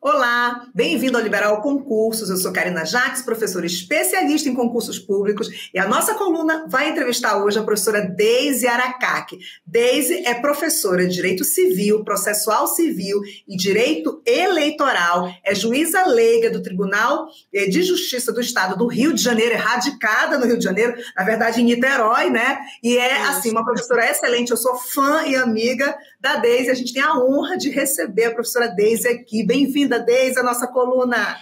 Olá, bem-vindo ao Liberal Concursos. Eu sou Karina Jacques, professora especialista em concursos públicos, e a nossa coluna vai entrevistar hoje a professora Deise Aracaki. Deise é professora de Direito Civil, Processual Civil e Direito Eleitoral, é juíza leiga do Tribunal de Justiça do Estado do Rio de Janeiro, é radicada no Rio de Janeiro, na verdade em Niterói, né? E é, assim, uma professora excelente. Eu sou fã e amiga da Deise. A gente tem a honra de receber a professora Deise aqui. Bem-vinda, Deise, à nossa coluna.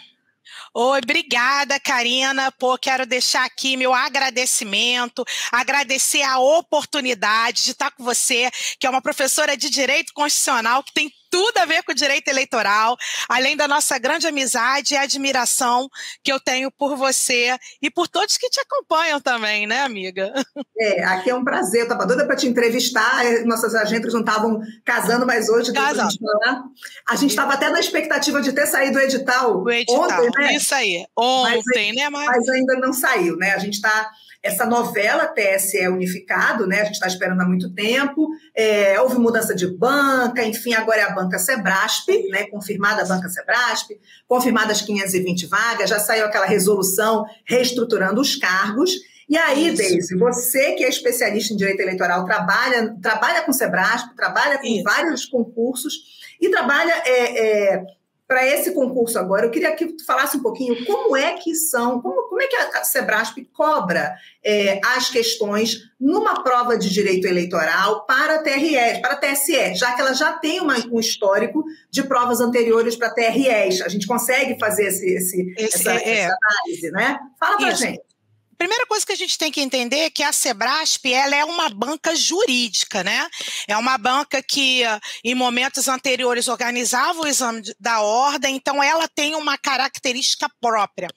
Oi, obrigada, Karina. Pô, quero deixar aqui meu agradecimento, agradecer a oportunidade de estar com você, que é uma professora de Direito Constitucional, que tem tudo a ver com o direito eleitoral, além da nossa grande amizade e admiração que eu tenho por você e por todos que te acompanham também, né, amiga? Aqui é um prazer. Eu estava doida para te entrevistar, nossas agendas não estavam casando, mas hoje, depois a gente falar, a gente estava até na expectativa de ter saído o edital, ontem, né? Isso aí, ontem, né? Mas ainda não saiu, né? A gente está... Essa novela TSE unificado, né? A gente está esperando há muito tempo, houve mudança de banca, enfim, agora é a banca Sebrasp, né? Confirmada a banca Sebrasp, confirmadas 520 vagas, já saiu aquela resolução reestruturando os cargos. E aí, Deise, você que é especialista em direito eleitoral, trabalha com Sebrasp, trabalha com vários concursos e trabalha... para esse concurso agora, eu queria que tu falasse um pouquinho como é que a Sebrasp cobra as questões numa prova de direito eleitoral para a TSE, já que ela já tem um histórico de provas anteriores para TREs. A gente consegue fazer essa análise, né? Fala para a gente. Primeira coisa que a gente tem que entender é que a Sebrasp, ela é uma banca jurídica, né? É uma banca que, em momentos anteriores, organizava o exame da ordem, então ela tem uma característica própria.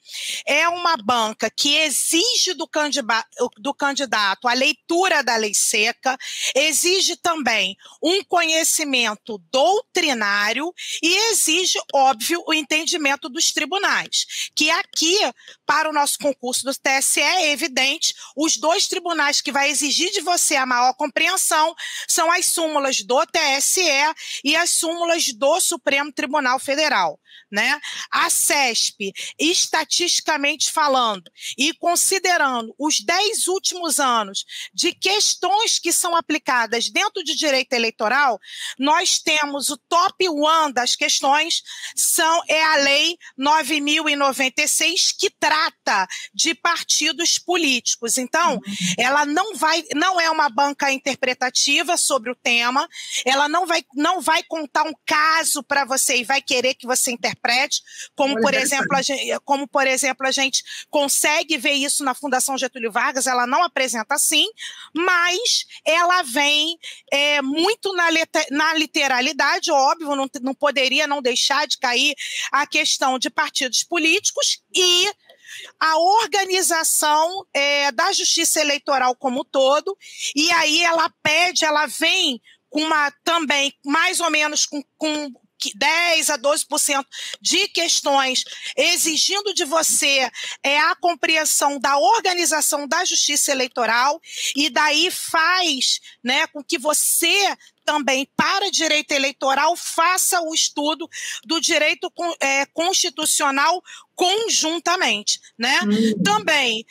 É uma banca que exige do candidato a leitura da lei seca, exige também um conhecimento doutrinário e exige, óbvio, o entendimento dos tribunais, que aqui, para o nosso concurso do TSE, é evidente, os dois tribunais que vai exigir de você a maior compreensão são as súmulas do TSE e as súmulas do Supremo Tribunal Federal, né? A CESP, estatisticamente falando, e considerando os 10 últimos anos de questões que são aplicadas dentro de direito eleitoral, nós temos o top 1 das questões, é a Lei 9.096, que trata de partidos políticos. Então, ela não é uma banca interpretativa sobre o tema, ela não vai contar um caso para você e vai querer que você interprete, como por exemplo, a gente consegue ver isso na Fundação Getúlio Vargas. Ela não apresenta assim, mas ela vem muito na literalidade, óbvio, não poderia não deixar de cair a questão de partidos políticos e a organização da justiça eleitoral como um todo, e aí ela vem com também mais ou menos com 10 a 12% de questões exigindo de você a compreensão da organização da justiça eleitoral, e daí faz, né, com que você também, para direito eleitoral, faça o estudo do direito constitucional conjuntamente, né? Também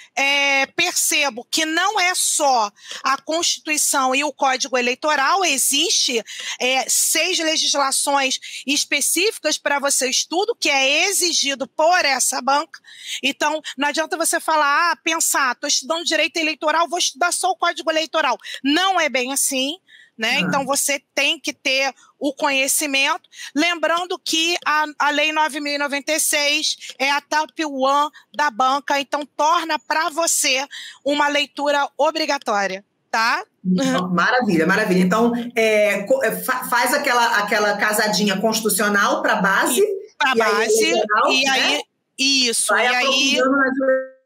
percebo que não é só a Constituição e o Código Eleitoral, existe 6 legislações específicas para você estudo, que é exigido por essa banca. Então, não adianta você falar, pensar, estou estudando direito eleitoral, vou estudar só o Código Eleitoral. Não é bem assim, né? Então, você tem que ter o conhecimento, lembrando que a Lei 9.096 é a top 1 da banca, então torna para você uma leitura obrigatória, tá? Maravilha, maravilha. Então, faz aquela casadinha constitucional para base. Para base, e aí, né? Isso. Vai aprofundando nas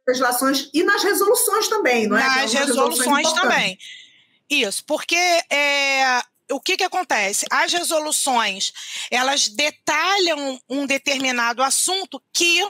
legislações e nas resoluções também, não é? Nas resoluções também. Isso, porque o que acontece? As resoluções, elas detalham um determinado assunto que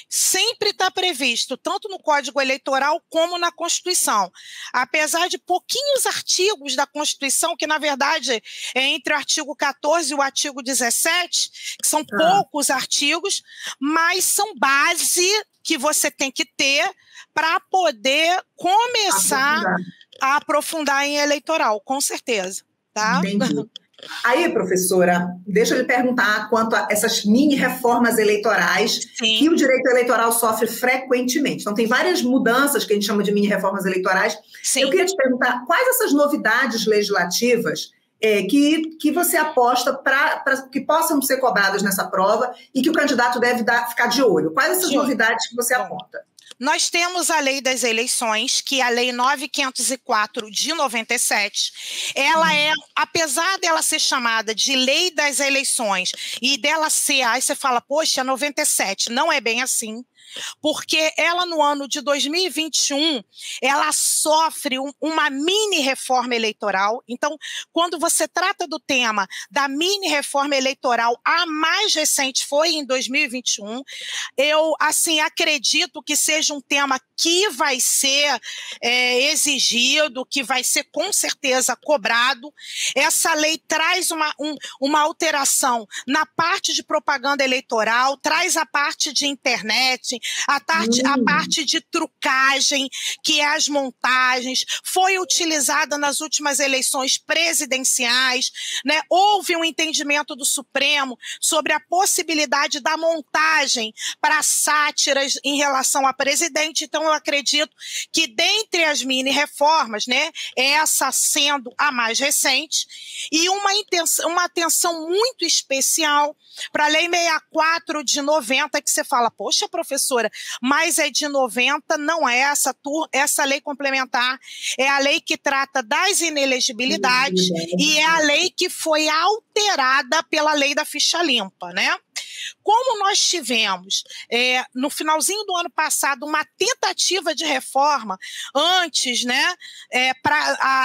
sempre está previsto, tanto no Código Eleitoral como na Constituição. Apesar de pouquinhos artigos da Constituição, que na verdade é entre o artigo 14 e o artigo 17, que são poucos artigos, mas são base que você tem que ter para poder começar a aprofundar em eleitoral, com certeza. Tá? Entendi. Aí, professora, deixa eu lhe perguntar quanto a essas mini-reformas eleitorais que o direito eleitoral sofre frequentemente. Então, tem várias mudanças que a gente chama de mini-reformas eleitorais. Sim. Eu queria te perguntar quais essas novidades legislativas que você aposta para que possam ser cobradas nessa prova e que o candidato deve ficar de olho. Quais essas novidades que você aponta? Nós temos a Lei das Eleições, que é a Lei 9.504 de 97. Ela é, apesar dela ser chamada de Lei das Eleições e dela ser, aí você fala, poxa, 97, não é bem assim. Porque ela, no ano de 2021, ela sofre uma mini-reforma eleitoral. Então, quando você trata do tema da mini-reforma eleitoral, a mais recente foi em 2021, eu, assim, acredito que seja um tema que vai ser exigido, que vai ser com certeza cobrado. Essa lei traz uma alteração na parte de propaganda eleitoral, traz a parte de internet, a parte de trucagem, que é as montagens, foi utilizada nas últimas eleições presidenciais, né? Houve um entendimento do Supremo sobre a possibilidade da montagem para sátiras em relação a presidente. Então, eu acredito que dentre as mini-reformas, né, essa sendo a mais recente, e uma atenção muito especial para a Lei 64 de 90, que você fala, poxa, professora, mas é de 90, não é essa lei complementar, é a lei que trata das inelegibilidades e é a lei que foi alterada pela lei da ficha limpa, né? Como nós tivemos, no finalzinho do ano passado, uma tentativa de reforma antes, né,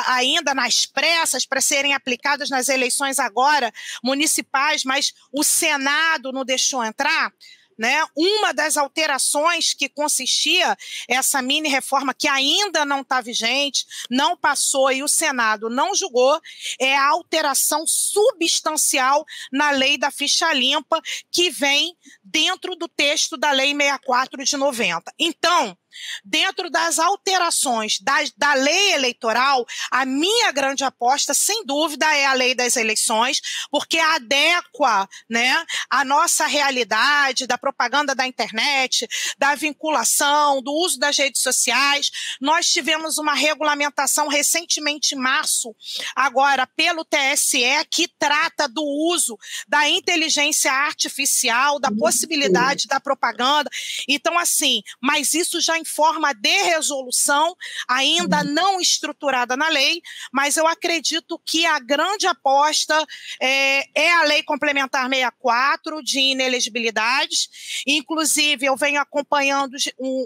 ainda nas pressas, para serem aplicadas nas eleições agora municipais, mas o Senado não deixou entrar, né? Uma das alterações que consistia essa mini-reforma, que ainda não está vigente, não passou e o Senado não julgou, é a alteração substancial na lei da ficha limpa, que vem dentro do texto da Lei 64 de 90. Então, dentro das alterações da lei eleitoral, a minha grande aposta, sem dúvida, é a Lei das Eleições, porque adequa, né, a nossa realidade da propaganda da internet, da vinculação, do uso das redes sociais. Nós tivemos uma regulamentação recentemente, em março, agora pelo TSE, que trata do uso da inteligência artificial, da possibilidade da propaganda. Então, assim, mas isso já em forma de resolução, ainda não estruturada na lei, mas eu acredito que a grande aposta é a Lei Complementar 64 de inelegibilidades. Inclusive, eu venho acompanhando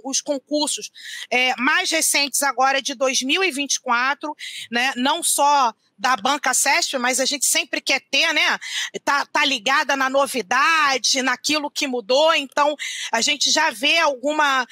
os concursos mais recentes agora de 2024, né? Não só da banca CESP, mas a gente sempre quer ter, né? Tá ligada na novidade, naquilo que mudou, então a gente já vê alguma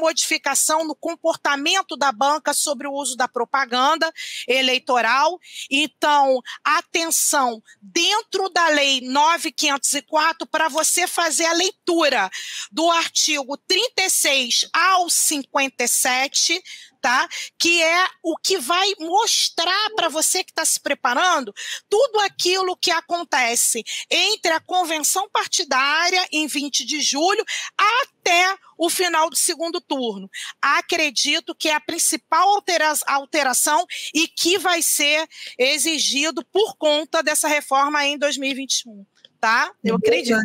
modificação no comportamento da banca sobre o uso da propaganda eleitoral. Então, atenção, dentro da Lei 9.504, para você fazer a leitura do artigo 36 ao 57, tá? Que é o que vai mostrar para você que está se preparando tudo aquilo que acontece entre a convenção partidária em 20 de julho até o final do segundo turno. Acredito que é a principal alteração e que vai ser exigido por conta dessa reforma em 2021, tá? Eu acredito.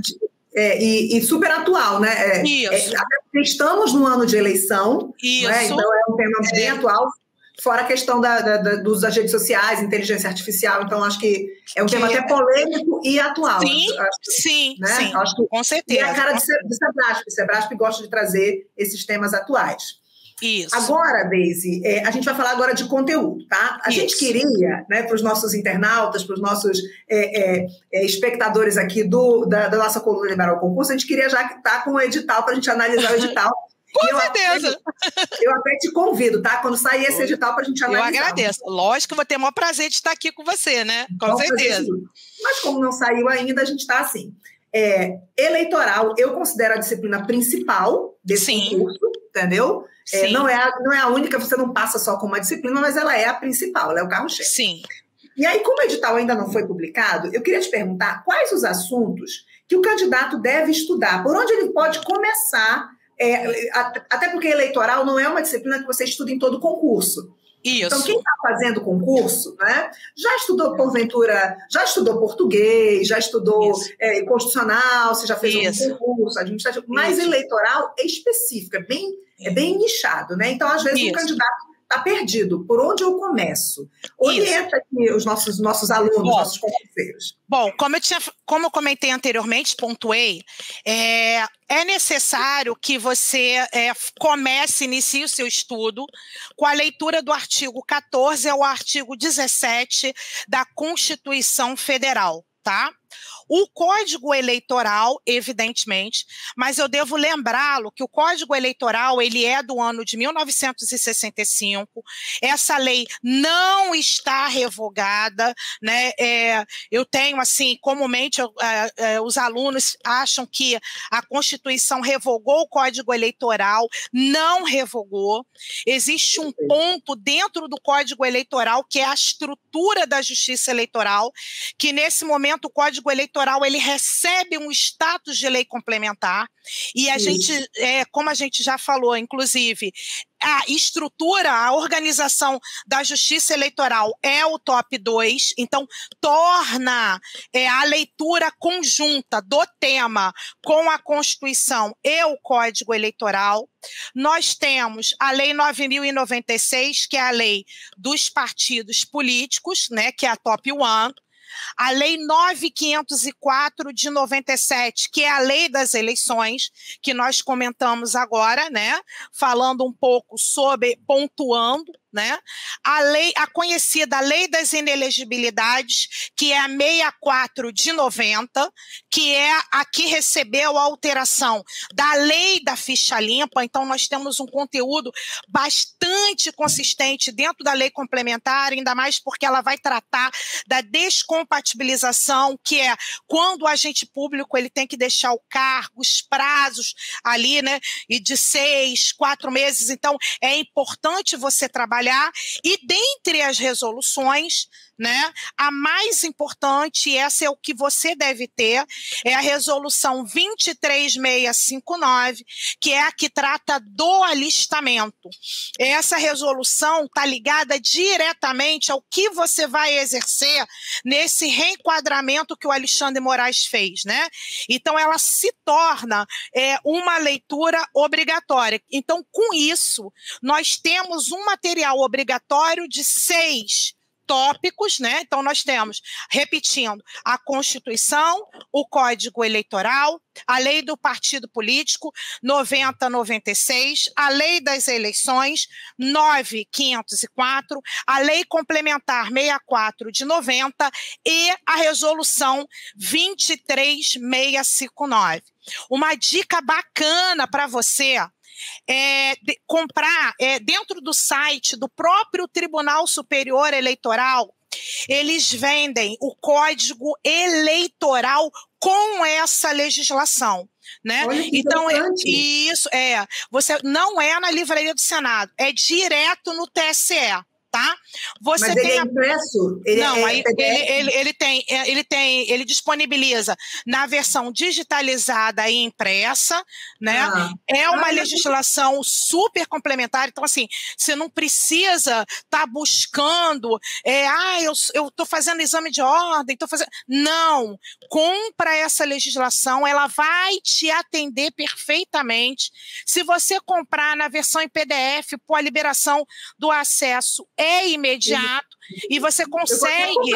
E super atual, né? Isso. Estamos no ano de eleição, né? Então é um tema bem atual, fora a questão do uso das redes sociais, inteligência artificial, então acho que é um tema até polêmico e atual. Sim, né? sim, acho que com certeza. E a cara de Sebrasp gosta de trazer esses temas atuais. Isso. Agora, Deise, a gente vai falar agora de conteúdo, tá? A gente queria, né, para os nossos internautas, para os nossos espectadores aqui da nossa coluna Liberal Concurso, a gente queria já estar com o edital para a gente analisar o edital. Com certeza. Eu até te convido, tá? Quando sair esse edital para a gente analisar. Eu agradeço. Lógico que vou ter o maior prazer de estar aqui com você, né? Com certeza. Mas como não saiu ainda, a gente está assim. Eleitoral, eu considero a disciplina principal desse concurso, entendeu? Não é a única, você não passa só com uma disciplina, mas ela é a principal, ela é o carro-chefe. Sim. E aí, como o edital ainda não foi publicado, eu queria te perguntar quais os assuntos que o candidato deve estudar, por onde ele pode começar, até porque eleitoral não é uma disciplina que você estuda em todo concurso. Isso. Então, quem está fazendo concurso, né, já estudou, porventura, já estudou português, já estudou constitucional, você já fez um concurso administrativo, mas eleitoral é específico, é bem nichado, né? Então, às vezes, o candidato está perdido. Por onde eu começo? Orienta aqui os nossos alunos, nossos concurseiros. Bom, como eu comentei anteriormente, pontuei, é necessário que você inicie o seu estudo com a leitura do artigo 14 ao artigo 17 da Constituição Federal, tá? O Código Eleitoral, evidentemente, mas eu devo lembrá-lo que o Código Eleitoral, ele é do ano de 1965, essa lei não está revogada, né? Eu tenho, assim, comumente, os alunos acham que a Constituição revogou o Código Eleitoral, não revogou. Existe um ponto dentro do Código Eleitoral, que é a estrutura da Justiça Eleitoral, que nesse momento o Código Eleitoral ele recebe um status de lei complementar e a gente, como a gente já falou, inclusive, a estrutura, a organização da Justiça Eleitoral é o top 2, então torna a leitura conjunta do tema com a Constituição e o Código Eleitoral. Nós temos a Lei 9.096, que é a lei dos partidos políticos, né, que é a top 1. A Lei 9.504 de 97, que é a lei das eleições, que nós comentamos agora, né? Falando um pouco sobre, pontuando, né? A conhecida Lei das Inelegibilidades, que é a 64 de 90, que é a que recebeu a alteração da Lei da Ficha Limpa. Então, nós temos um conteúdo bastante consistente dentro da lei complementar, ainda mais porque ela vai tratar da descompatibilização, que é quando o agente público ele tem que deixar o cargo, os prazos ali, né? E de 6, 4 meses. Então, é importante você trabalhar. E dentre as resoluções, né, a mais importante, essa é o que você deve ter, é a resolução 23659, que é a que trata do alistamento. Essa resolução está ligada diretamente ao que você vai exercer nesse reenquadramento que o Alexandre Moraes fez, né? Então, ela se torna uma leitura obrigatória. Então, com isso, nós temos um material obrigatório de 6 tópicos, né? Então, nós temos, repetindo, a Constituição, o Código Eleitoral, a Lei do Partido Político, 9096, a Lei das Eleições, 9504, a Lei Complementar 64 de 90 e a Resolução 23659. Uma dica bacana para você comprar dentro do site do próprio Tribunal Superior Eleitoral, eles vendem o Código Eleitoral com essa legislação, né? Então, isso você não é na Livraria do Senado, é direto no TSE. Tá? Você Mas ele é impresso? Ele disponibiliza na versão digitalizada e impressa, né? É uma legislação super complementar, então assim, você não precisa estar buscando, eu estou fazendo exame de ordem, não, compra essa legislação, ela vai te atender perfeitamente. Se você comprar na versão em PDF, a liberação do acesso é imediato e você consegue.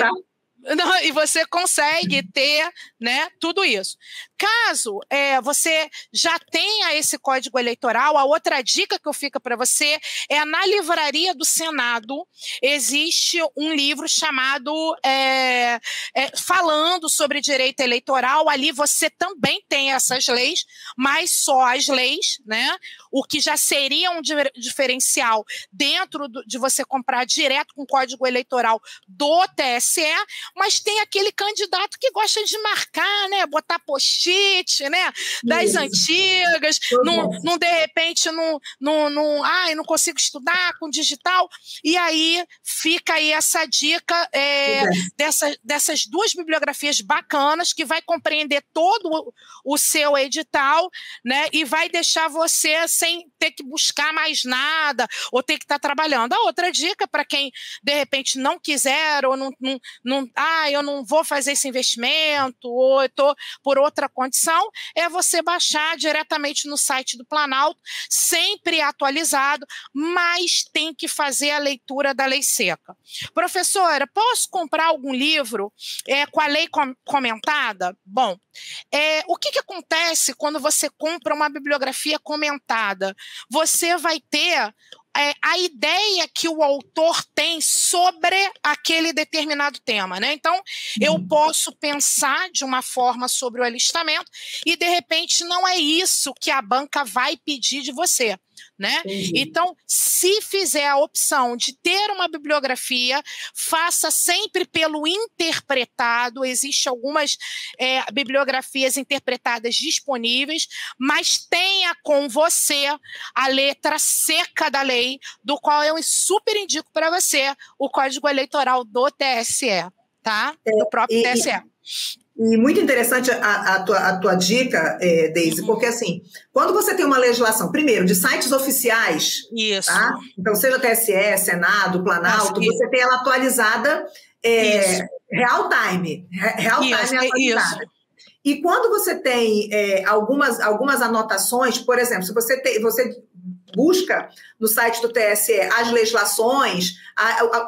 Não, e você consegue ter, né, tudo isso. Caso você já tenha esse código eleitoral, a outra dica que eu fico para você é na livraria do Senado existe um livro chamado Falando sobre Direito Eleitoral. Ali você também tem essas leis, mas só as leis, né? O que já seria um diferencial dentro de você comprar direto com o código eleitoral do TSE, mas tem aquele candidato que gosta de marcar, né? Botar post-it, né? Das antigas, não de repente não consigo estudar com digital. E aí fica aí essa dica dessas duas bibliografias bacanas que vai compreender todo o seu edital, né? E vai deixar você sem ter que buscar mais nada ou ter que estar trabalhando. A outra dica para quem de repente não quiser ou eu não vou fazer esse investimento ou eu estou por outra condição, é você baixar diretamente no site do Planalto, sempre atualizado, mas tem que fazer a leitura da lei seca. Professora, posso comprar algum livro com a lei comentada? Bom, o que acontece quando você compra uma bibliografia comentada? Você vai ter a ideia que o autor tem sobre aquele determinado tema, né? Então, eu posso pensar de uma forma sobre o alistamento e, de repente, não é isso que a banca vai pedir de você, né? Então, se fizer a opção de ter uma bibliografia, faça sempre pelo interpretado. Existem algumas bibliografias interpretadas disponíveis, mas tenha com você a letra seca da lei, do qual eu super indico para você o Código Eleitoral do TSE, tá? Do próprio TSE. E muito interessante a tua dica, Deise, porque assim, quando você tem uma legislação, primeiro, de sites oficiais, tá? Então seja TSE, Senado, Planalto, você tem ela atualizada real time atualizada. E quando você tem algumas anotações, por exemplo, se você busca no site do TSE as legislações,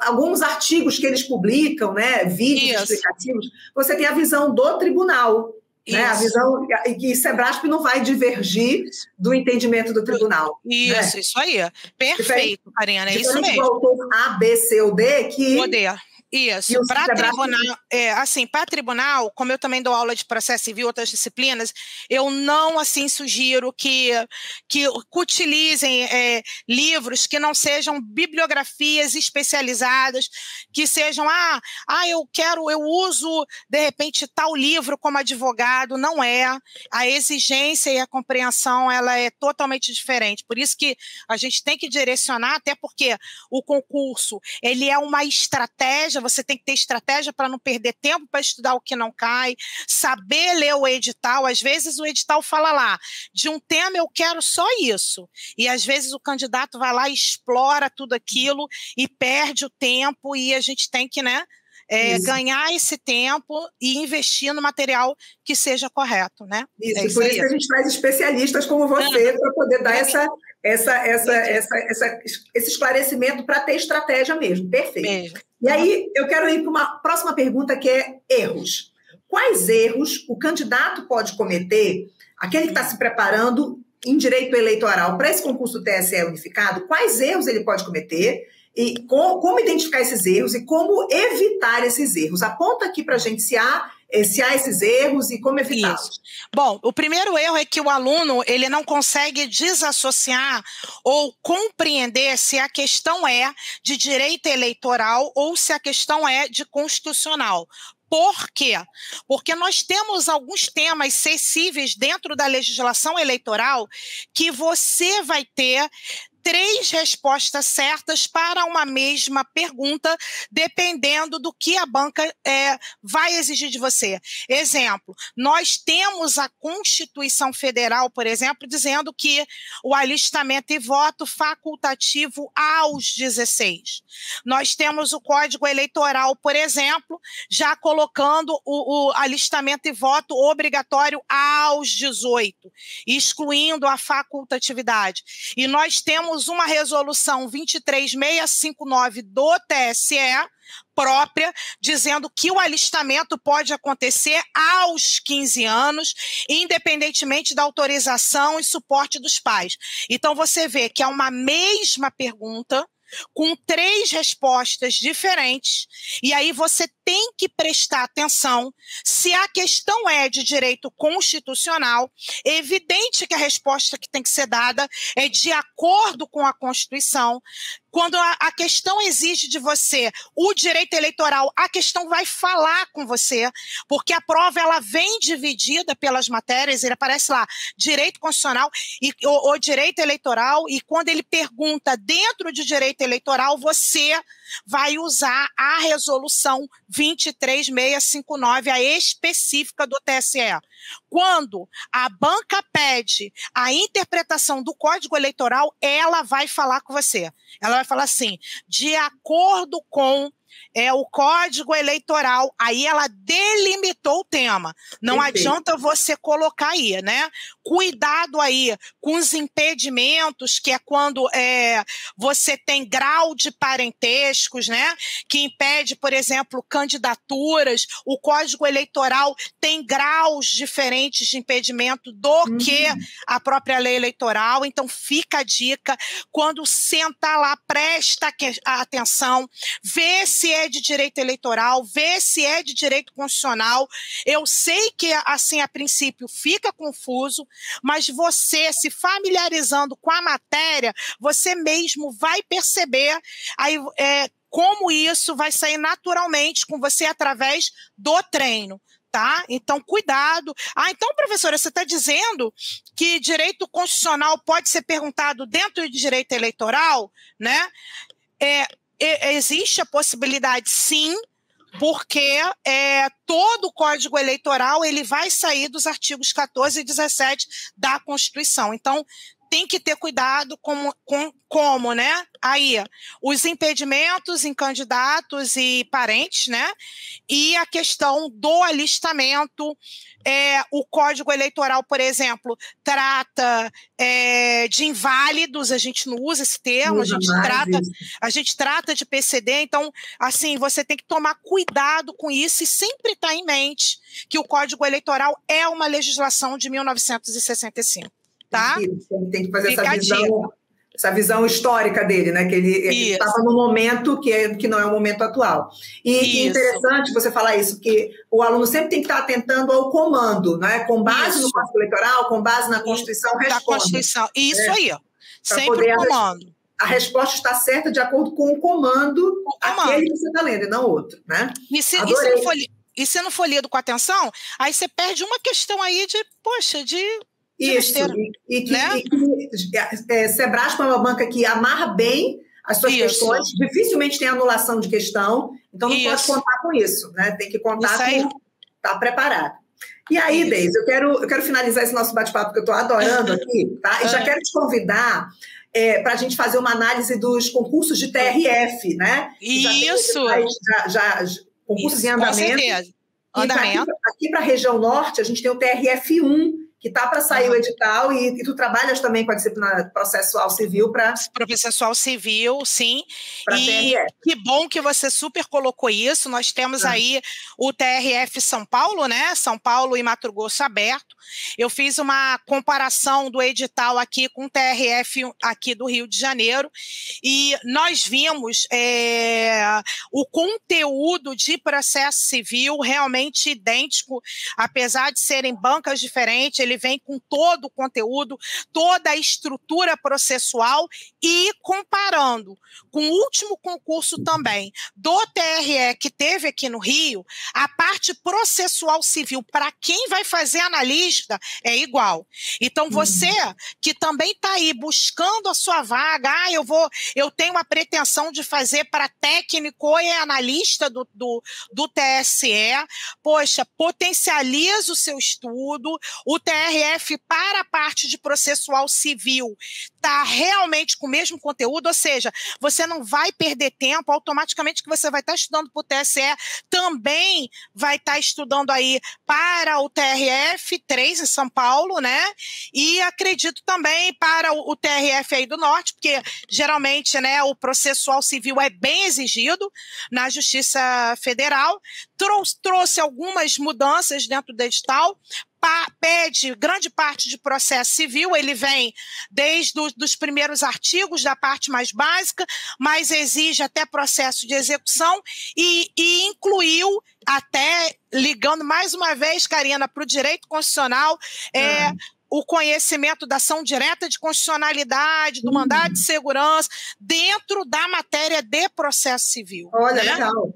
alguns artigos que eles publicam, né, vídeos explicativos, você tem a visão do tribunal, né, a visão que Sebrasp não vai divergir do entendimento do tribunal. Isso, né? Isso aí. Perfeito, Karina, é isso mesmo. O autor A, B, C ou D que... Isso, para tribunal, para tribunal, como eu também dou aula de processo civil, outras disciplinas, eu não, assim, sugiro que utilizem livros que não sejam bibliografias especializadas, que sejam, eu uso, de repente, tal livro como advogado. Não é. A exigência e a compreensão, ela é totalmente diferente. Por isso que a gente tem que direcionar, até porque o concurso, ele é uma estratégia. Você tem que ter estratégia para não perder tempo para estudar o que não cai, saber ler o edital. Às vezes o edital fala lá, de um tema eu quero só isso. E às vezes o candidato vai lá e explora tudo aquilo e perde o tempo, e a gente tem que, né, ganhar esse tempo e investir no material que seja correto, né? Isso, por isso que a gente traz especialistas como você para poder dar esse esclarecimento para ter estratégia mesmo. Perfeito. E aí, eu quero ir para uma próxima pergunta, que é erros. Quais erros o candidato pode cometer, aquele que está se preparando em direito eleitoral para esse concurso do TSE unificado, quais erros ele pode cometer e como identificar esses erros e como evitar esses erros? Aponta aqui para a gente se há esses erros e como evitá-los. Bom, o primeiro erro é que o aluno ele não consegue desassociar ou compreender se a questão é de direito eleitoral ou se a questão é de constitucional. Por quê? Porque nós temos alguns temas sensíveis dentro da legislação eleitoral que você vai ter 3 respostas certas para uma mesma pergunta, dependendo do que a banca vai exigir de você. Exemplo, nós temos a Constituição Federal, por exemplo, dizendo que o alistamento e voto facultativo aos 16. Nós temos o Código Eleitoral, por exemplo, já colocando o alistamento e voto obrigatório aos 18, excluindo a facultatividade. E nós temos uma resolução 23659 do TSE, própria, dizendo que o alistamento pode acontecer aos 15 anos, independentemente da autorização e suporte dos pais. Então, você vê que é uma mesma pergunta, com 3 respostas diferentes, e aí você tem que prestar atenção se a questão é de direito constitucional. É evidente que a resposta que tem que ser dada é de acordo com a Constituição. Quando a questão exige de você o direito eleitoral, a questão vai falar com você, porque a prova ela vem dividida pelas matérias, ele aparece lá, direito constitucional ou direito eleitoral, e quando ele pergunta dentro de direito eleitoral, você vai usar a resolução 23659, a específica do TSE. Quando a banca pede a interpretação do Código Eleitoral, ela vai falar com você. Ela vai falar assim, de acordo com o Código Eleitoral, aí ela delimitou o tema. Não adianta você colocar aí, né? Cuidado aí com os impedimentos, que é quando você tem grau de parentescos, né? Que impede, por exemplo, candidaturas. O Código Eleitoral tem graus diferentes de impedimento do que a própria lei eleitoral. Então, fica a dica. Quando sentar lá, presta atenção, vê se é de direito eleitoral, vê se é de direito constitucional. Eu sei que, assim, a princípio fica confuso, mas você, se familiarizando com a matéria, você mesmo vai perceber aí, como isso vai sair naturalmente com você através do treino. Tá? Então, cuidado. Então, professora, você está dizendo que direito constitucional pode ser perguntado dentro de direito eleitoral, né? Existe a possibilidade, sim, porque todo o Código Eleitoral ele vai sair dos artigos 14 e 17 da Constituição. Então, tem que ter cuidado como, né? Aí, os impedimentos em candidatos e parentes, né? E a questão do alistamento. O Código Eleitoral, por exemplo, trata de inválidos, a gente não usa esse termo, a gente trata de PCD, então, assim, você tem que tomar cuidado com isso e sempre estar em mente que o Código Eleitoral é uma legislação de 1965. Tá? Tem que fazer essa visão histórica dele, né? Que ele estava no momento que não é o momento atual. E é interessante você falar isso, porque o aluno sempre tem que estar atentando ao comando, né? Com base no Código Eleitoral, com base na Constituição, responde. Da Constituição, isso aí, sempre o comando. A resposta está certa de acordo com o comando, aquele que você está lendo, e não outro, né? E se não for lido com atenção, aí você perde uma questão aí de isso, Sebrasp é uma banca que amarra bem as suas questões, dificilmente tem anulação de questão, então não pode contar com isso, né? Tem que contar com estar preparado. E aí, Deise, eu quero finalizar esse nosso bate-papo, que eu estou adorando aqui, tá? E já quero te convidar para a gente fazer uma análise dos concursos de TRF, né? Isso! Concursos em andamento. Aqui para a região norte, a gente tem o TRF1, que está para sair o edital, e tu trabalhas também com a disciplina processual civil para... Processual civil, sim. E que bom que você super colocou isso. Nós temos aí o TRF São Paulo, né? São Paulo e Mato Grosso aberto. Eu fiz uma comparação do edital aqui com o TRF aqui do Rio de Janeiro, e nós vimos o conteúdo de processo civil realmente idêntico, apesar de serem bancas diferentes, ele vem com todo o conteúdo, toda a estrutura processual, e comparando com o último concurso também do TRE que teve aqui no Rio, a parte processual civil, para quem vai fazer analista, é igual. Então, você que também está aí buscando a sua vaga, eu tenho a pretensão de fazer para técnico e analista do TSE, poxa, potencializa o seu estudo, o TRE TRF para a parte de processual civil está realmente com o mesmo conteúdo, ou seja, você não vai perder tempo, automaticamente que você vai estar estudando para o TSE, também vai estar estudando aí para o TRF3 em São Paulo, né? E acredito também para o TRF aí do Norte, porque geralmente, né, o processual civil é bem exigido na Justiça Federal. Trouxe algumas mudanças dentro do edital, pede grande parte de processo civil, ele vem desde os primeiros artigos da parte mais básica, mas exige até processo de execução e incluiu até, ligando mais uma vez, Karina, para o direito constitucional, o conhecimento da ação direta de constitucionalidade, do mandado de segurança, dentro da matéria de processo civil. Olha, né? legal.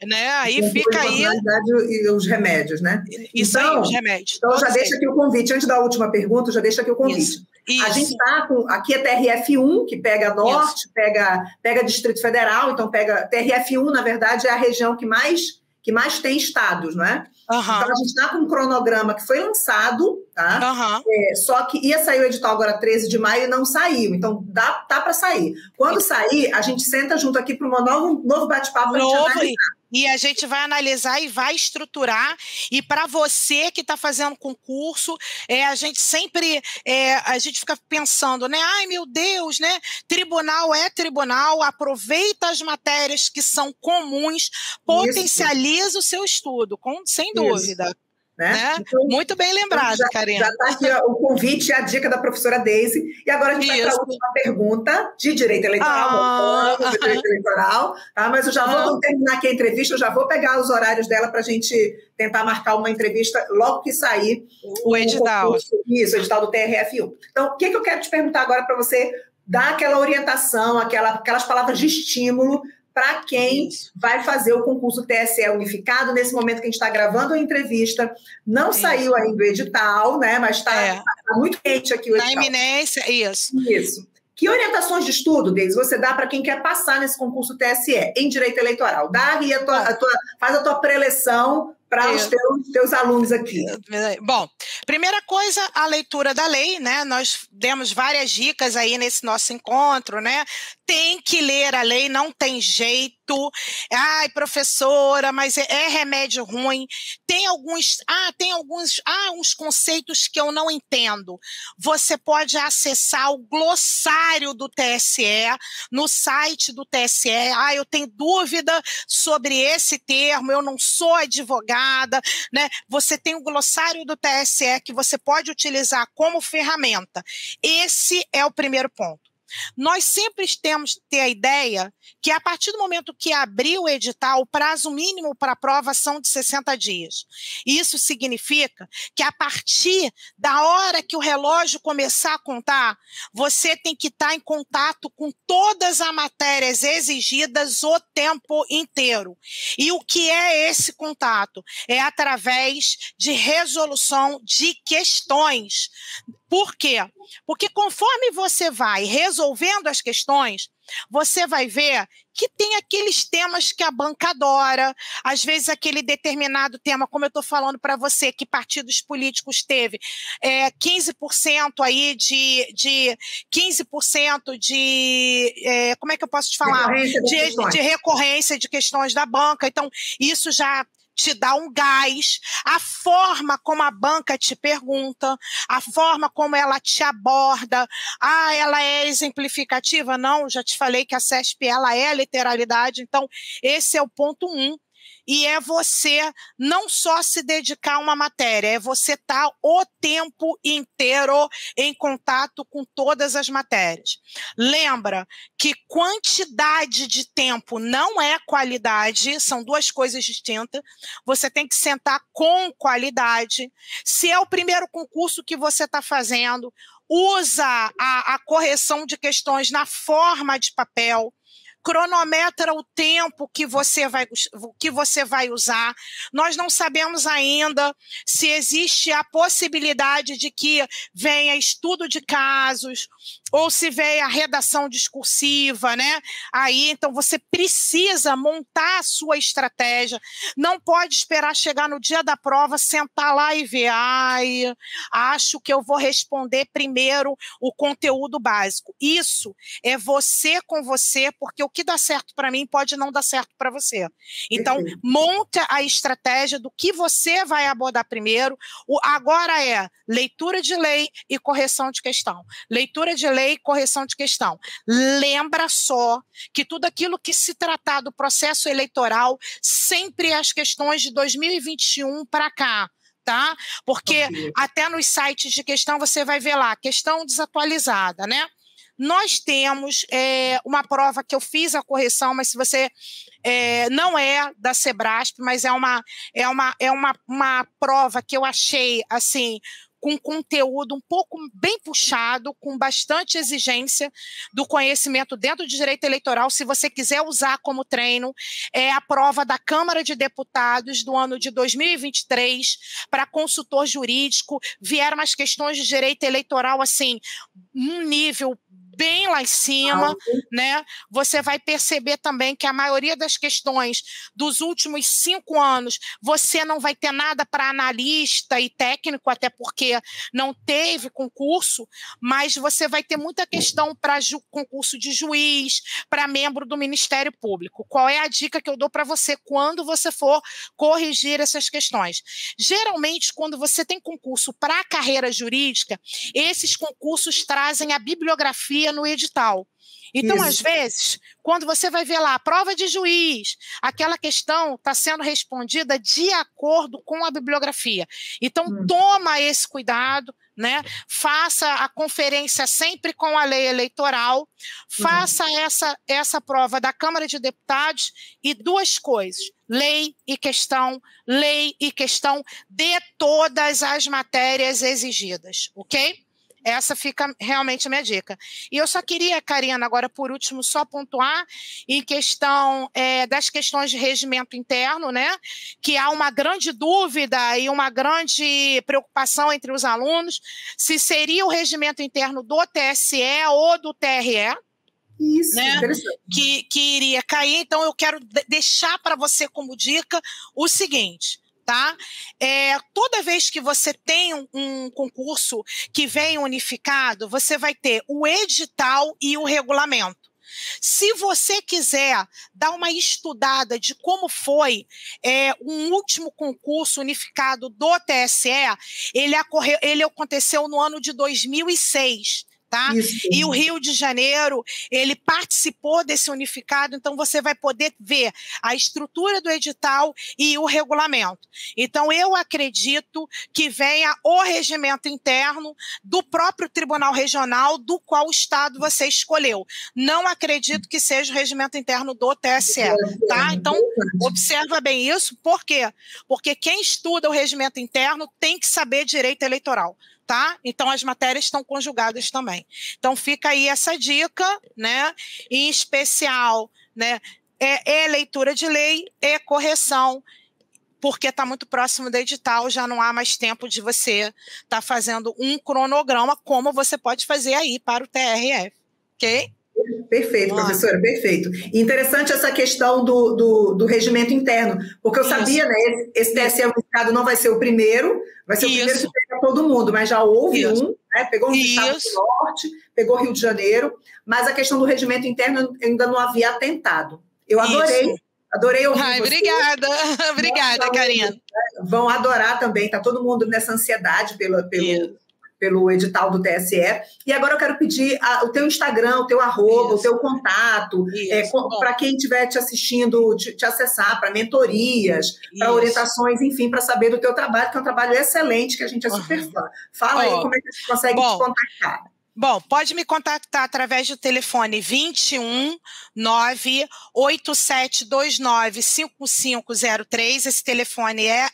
Né? Aí fica aí... E os remédios, né? Isso então, aí, os remédios. Então, já deixa aqui o convite. Antes da última pergunta, já deixa aqui o convite. Isso. A gente está com... Aqui é TRF1, que pega Norte, pega Distrito Federal. Então, TRF1, na verdade, é a região que mais tem estados, não é? Então, a gente está com um cronograma que foi lançado, tá? Só que ia sair o edital agora 13 de maio e não saiu. Então, tá para sair. Quando sair, a gente senta junto aqui para um novo bate-papo para a gente analisar. E a gente vai analisar e vai estruturar. E para você que está fazendo concurso, a gente sempre a gente fica pensando, né? Ai, meu Deus, né? Tribunal é tribunal, aproveita as matérias que são comuns, potencializa o seu estudo, sem dúvida. Né? Então, muito bem lembrado, Karina. Já está aqui o convite e a dica da professora Deise. E agora a gente vai para a última pergunta de direito eleitoral. Tá? Mas eu já vou, quando terminar aqui a entrevista, eu já vou pegar os horários dela para a gente tentar marcar uma entrevista logo que sair o edital. O edital do TRF1. Então, o que eu quero te perguntar agora para você dar aquela orientação, aquelas palavras de estímulo para quem vai fazer o concurso TSE unificado. Nesse momento que a gente está gravando a entrevista, não saiu ainda o edital, né? Mas está muito quente aqui o edital. Na iminência, isso. Que orientações de estudo, Deise, você dá para quem quer passar nesse concurso TSE em direito eleitoral? Faz a tua preleção para os teus alunos aqui. Bom, primeira coisa, a leitura da lei, né? Nós demos várias dicas aí nesse nosso encontro, né? Tem que ler a lei, não tem jeito. Ai, professora, mas é remédio ruim. Tem uns conceitos que eu não entendo. Você pode acessar o glossário do TSE, no site do TSE. Ah, eu tenho dúvida sobre esse termo, eu não sou advogada, né? Você tem o glossário do TSE que você pode utilizar como ferramenta. Esse é o primeiro ponto. Nós sempre temos que ter a ideia que a partir do momento que abrir o edital, o prazo mínimo para a prova são de 60 dias. Isso significa que a partir da hora que o relógio começar a contar, você tem que estar em contato com todas as matérias exigidas o tempo inteiro. E o que é esse contato? É através de resolução de questões. Por quê? Porque conforme você vai resolvendo as questões, você vai ver que tem aqueles temas que a banca adora, às vezes aquele determinado tema, como eu estou falando para você, que partidos políticos teve 15% aí de 15% de como é que eu posso te falar? De recorrência de questões da banca. Então, isso já te dá um gás, a forma como a banca te pergunta, a forma como ela te aborda. Ah, ela é exemplificativa? Não, já te falei que a CESP ela é literalidade, então esse é o ponto 1. E é você não só se dedicar a uma matéria, é você estar o tempo inteiro em contato com todas as matérias. Lembra que quantidade de tempo não é qualidade, são duas coisas distintas. Você tem que sentar com qualidade. Se é o primeiro concurso que você está fazendo, usa a correção de questões na forma de papel. cronometra o tempo que você vai usar. Nós não sabemos ainda se existe a possibilidade de que venha estudo de casos ou se venha a redação discursiva, né? Aí, então, você precisa montar a sua estratégia. Não pode esperar chegar no dia da prova, sentar lá e ver, acho que eu vou responder primeiro o conteúdo básico. Isso é você com você, porque o que dá certo para mim pode não dar certo para você. Então, monta a estratégia do que você vai abordar primeiro. Agora é leitura de lei e correção de questão. Leitura de lei e correção de questão. Lembra só que tudo aquilo que se tratar do processo eleitoral, sempre as questões de 2021 para cá. Tá? Porque até nos sites de questão você vai ver lá, questão desatualizada, né? Nós temos uma prova que eu fiz a correção, mas se você não é da Sebrasp, mas é uma prova que eu achei assim com conteúdo um pouco bem puxado, com bastante exigência do conhecimento dentro de direito eleitoral. Se você quiser usar como treino, é a prova da Câmara de Deputados do ano de 2023 para consultor jurídico. Vieram umas questões de direito eleitoral assim, num nível bem lá em cima, né? Você vai perceber também que a maioria das questões dos últimos 5 anos, você não vai ter nada para analista e técnico, até porque não teve concurso, mas você vai ter muita questão para concurso de juiz, para membro do Ministério Público. Qual é a dica que eu dou para você quando você for corrigir essas questões? Geralmente, quando você tem concurso para a carreira jurídica, esses concursos trazem a bibliografia no edital. Então, às vezes, quando você vai ver lá a prova de juiz, aquela questão está sendo respondida de acordo com a bibliografia. Então, toma esse cuidado, né? Faça a conferência sempre com a lei eleitoral, faça essa prova da Câmara de Deputados e 2 coisas, lei e questão de todas as matérias exigidas, ok? Essa fica realmente a minha dica. E eu só queria, Karina, agora por último, só pontuar em questão das questões de regimento interno, né? Que há uma grande dúvida e uma grande preocupação entre os alunos se seria o regimento interno do TSE ou do TRE. Isso, né? Que iria cair. Então, eu quero deixar para você como dica o seguinte. Tá? Toda vez que você tem um concurso que vem unificado, você vai ter o edital e o regulamento. Se você quiser dar uma estudada de como foi um último concurso unificado do TSE, ele aconteceu no ano de 2006. Tá? E o Rio de Janeiro, ele participou desse unificado, então você vai poder ver a estrutura do edital e o regulamento. Então, eu acredito que venha o regimento interno do próprio Tribunal Regional, do qual o Estado você escolheu. Não acredito que seja o regimento interno do TSE, tá? Então, observa bem isso, por quê? Porque quem estuda o regimento interno tem que saber direito eleitoral. Tá? Então, as matérias estão conjugadas também. Então, fica aí essa dica, né? Em especial, né? Leitura de lei e correção, porque está muito próximo do edital, já não há mais tempo de você estar fazendo um cronograma, como você pode fazer aí para o TRF, ok? Perfeito, professora, perfeito. E interessante essa questão do regimento interno, porque eu sabia, né, esse TSE unificado não vai ser o primeiro, vai ser o primeiro que pega todo mundo, mas já houve né, pegou um estado do norte, pegou Rio de Janeiro, mas a questão do regimento interno eu ainda não havia atentado. Eu adorei ouvir você. Obrigada, Karina. Vão adorar também, está todo mundo nessa ansiedade pelo edital do TSE. E agora eu quero pedir o teu Instagram, o teu arroba, o teu contato, para quem estiver te assistindo, te acessar, para mentorias, para orientações, enfim, para saber do teu trabalho, que é um trabalho excelente, que a gente é super fã. Fala aí como é que a gente consegue te contactar. Bom, pode me contactar através do telefone 21 98729 5503. Esse telefone é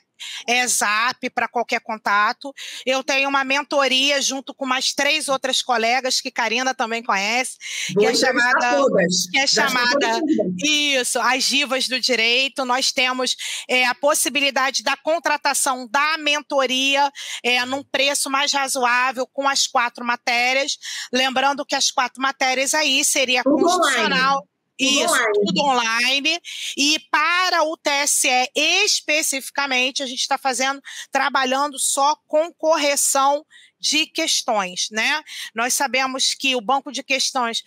é Zap para qualquer contato. Eu tenho uma mentoria junto com mais 3 outras colegas que Karina também conhece, que é chamada isso, as Divas do Direito. Nós temos a possibilidade da contratação da mentoria num preço mais razoável com as 4 matérias. Lembrando que as 4 matérias aí seria constitucional. Online. Isso, tudo online. E para o TSE especificamente, a gente está trabalhando só com correção de questões, né? Nós sabemos que o banco de questões,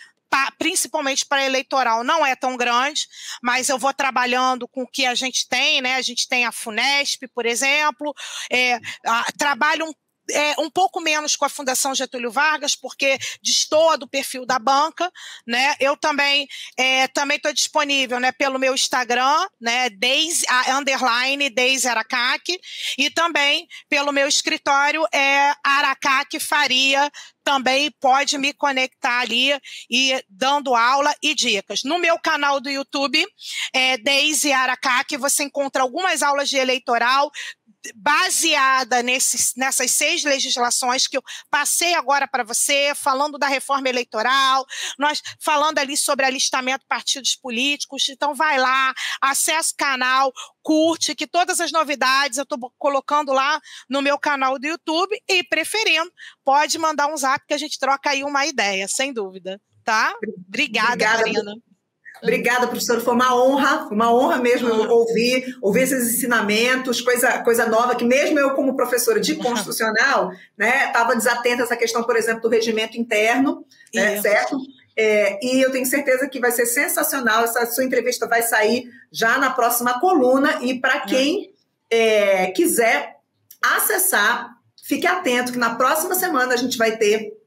principalmente para eleitoral, não é tão grande, mas eu vou trabalhando com o que a gente tem, né? A gente tem a FUNESP, por exemplo, trabalho um pouco menos com a Fundação Getúlio Vargas, porque destoa do perfil da banca, né? Eu também estou disponível, né, pelo meu Instagram, né, Deise Aracaque, e também pelo meu escritório, Aracaque Faria. Também pode me conectar ali e dando aula e dicas. No meu canal do YouTube, Deise Aracaque, você encontra algumas aulas de eleitoral baseada nessas 6 legislações que eu passei agora para você, falando da reforma eleitoral, nós falando ali sobre alistamento de partidos políticos. Então vai lá, acessa o canal, curte, que todas as novidades eu estou colocando lá no meu canal do YouTube, e preferindo, pode mandar um zap que a gente troca aí uma ideia, sem dúvida, tá? Obrigada, Karina. Obrigada, professora, foi uma honra mesmo ouvir esses ensinamentos, coisa nova, que mesmo eu, como professora de constitucional, né, estava desatenta a essa questão, por exemplo, do regimento interno, né, certo? E eu tenho certeza que vai ser sensacional, essa sua entrevista vai sair já na próxima coluna, e para quem quiser acessar, fique atento que na próxima semana a gente vai ter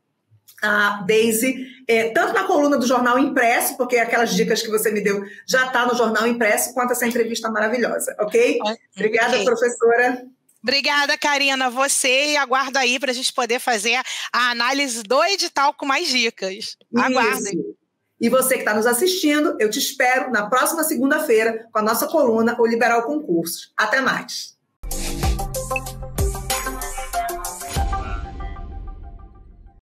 a Deise, tanto na coluna do Jornal Impresso, porque aquelas dicas que você me deu já está no Jornal Impresso, quanto essa entrevista maravilhosa, ok? Obrigada, professora. Obrigada, Karina, você, e aguardo aí para a gente poder fazer a análise do edital com mais dicas. Aguardem. Isso. E você que está nos assistindo, eu te espero na próxima segunda-feira com a nossa coluna O Liberal Concurso. Até mais.